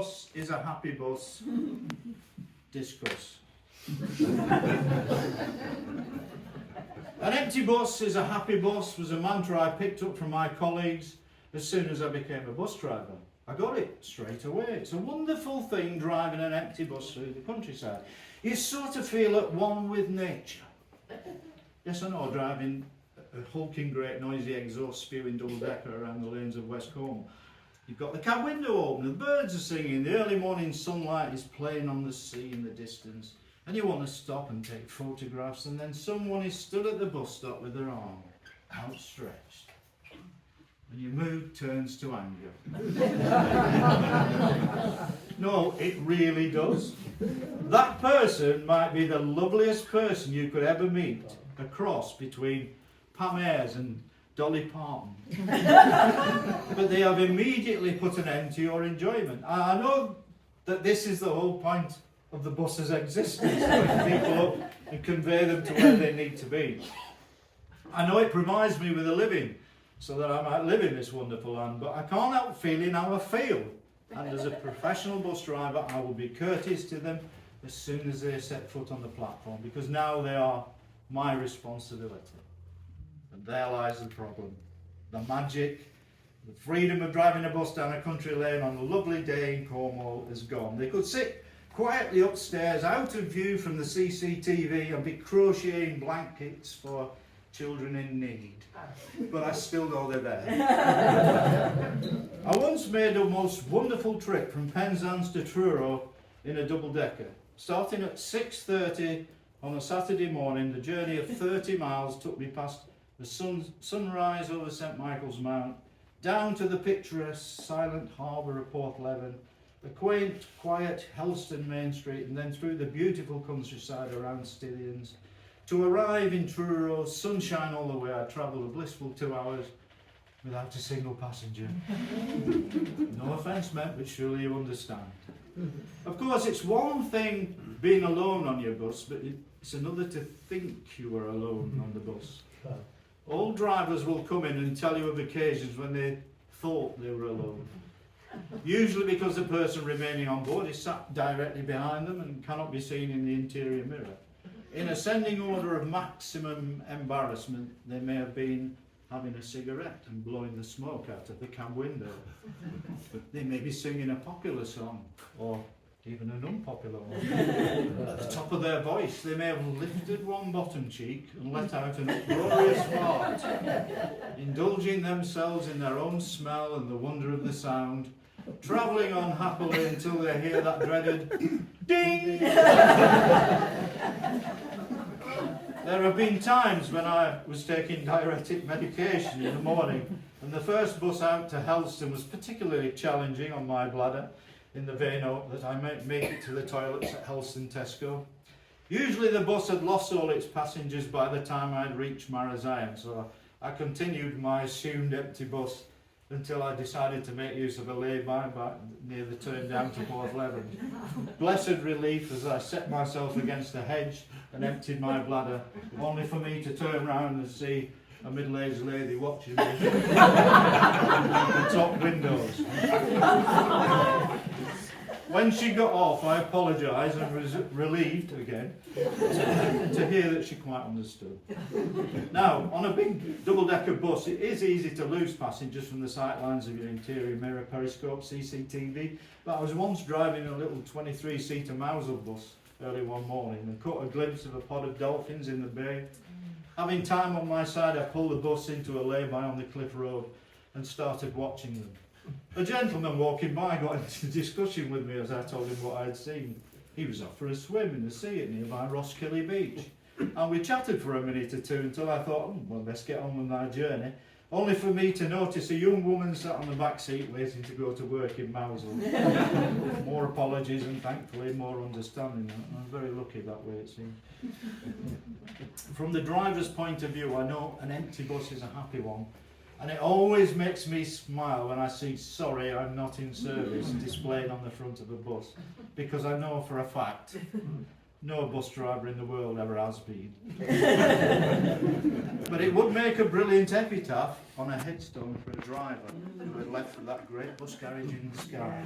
Bus is a happy bus. Discuss. An empty bus is a happy bus was a mantra I picked up from my colleagues as soon as I became a bus driver. I got it straight away. It's a wonderful thing driving an empty bus through the countryside. You sort of feel at one with nature. Yes, I know, driving a hulking, great, noisy exhaust spewing double-decker around the lanes of West Combe. You've got the cab window open, the birds are singing, the early morning sunlight is playing on the sea in the distance, and you want to stop and take photographs, and then someone is stood at the bus stop with their arm outstretched, and your mood turns to anger. No, it really does. That person might be the loveliest person you could ever meet, a cross between Pam Ayres and Dolly Parton. But they have immediately put an end to your enjoyment. I know that this is the whole point of the bus's existence, to pick people up and convey them to where they need to be. I know it provides me with a living so that I might live in this wonderful land, but I can't help feeling how I feel. And as a professional bus driver, I will be courteous to them as soon as they set foot on the platform, because now they are my responsibility. And there lies the problem. The magic, the freedom of driving a bus down a country lane on a lovely day in Cornwall is gone. They could sit quietly upstairs, out of view from the CCTV, and be crocheting blankets for children in need. But I still know they're there. I once made a most wonderful trip from Penzance to Truro in a double-decker. Starting at 6:30 on a Saturday morning, the journey of 30 miles took me past the sunrise over St Michael's Mount, down to the picturesque silent harbour of Porthleven, the quaint, quiet Helston Main Street, and then through the beautiful countryside around Stillions. To arrive in Truro, sunshine all the way, I travelled a blissful 2 hours without a single passenger. No offence meant, but surely you understand. Of course, it's one thing being alone on your bus, but it's another to think you were alone on the bus. All drivers will come in and tell you of occasions when they thought they were alone. Usually because the person remaining on board is sat directly behind them and cannot be seen in the interior mirror. In ascending order of maximum embarrassment, they may have been having a cigarette and blowing the smoke out of the cab window. They may be singing a popular song, or even an unpopular one. At the top of their voice, they may have lifted one bottom cheek and let out an uproarious fart, indulging themselves in their own smell and the wonder of the sound, travelling on happily until they hear that dreaded ding. There have been times when I was taking diuretic medication in the morning, and the first bus out to Helston was particularly challenging on my bladder, in the vain hope that I might make it to the toilets at Helston Tesco. Usually the bus had lost all its passengers by the time I'd reached Marazion, so I continued my assumed empty bus until I decided to make use of a lay-by back near the turn down to Porthleven. Blessed relief as I set myself against a hedge and emptied my bladder, only for me to turn round and see a middle-aged lady watching me from the top windows. When she got off, I apologised and was relieved again to hear that she quite understood. Now, on a big double-decker bus, it is easy to lose passengers from the sight lines of your interior mirror, periscope, CCTV, but I was once driving a little 23-seater Mousel bus early one morning and caught a glimpse of a pod of dolphins in the bay. Having time on my side, I pulled the bus into a lay-by on the cliff road and started watching them. A gentleman walking by got into discussion with me as I told him what I had seen. He was off for a swim in the sea at nearby Roskillie Beach. And we chatted for a minute or two until I thought, well, let's get on with my journey. Only for me to notice a young woman sat on the back seat waiting to go to work in Mousel. More apologies and thankfully more understanding. I'm very lucky that way, it seems. From the driver's point of view, I know an empty bus is a happy one. And it always makes me smile when I see "sorry, I'm not in service" displayed on the front of a bus, because I know for a fact No bus driver in the world ever has been. But it would make a brilliant epitaph on a headstone for a driver who had left for that great bus garage in the sky.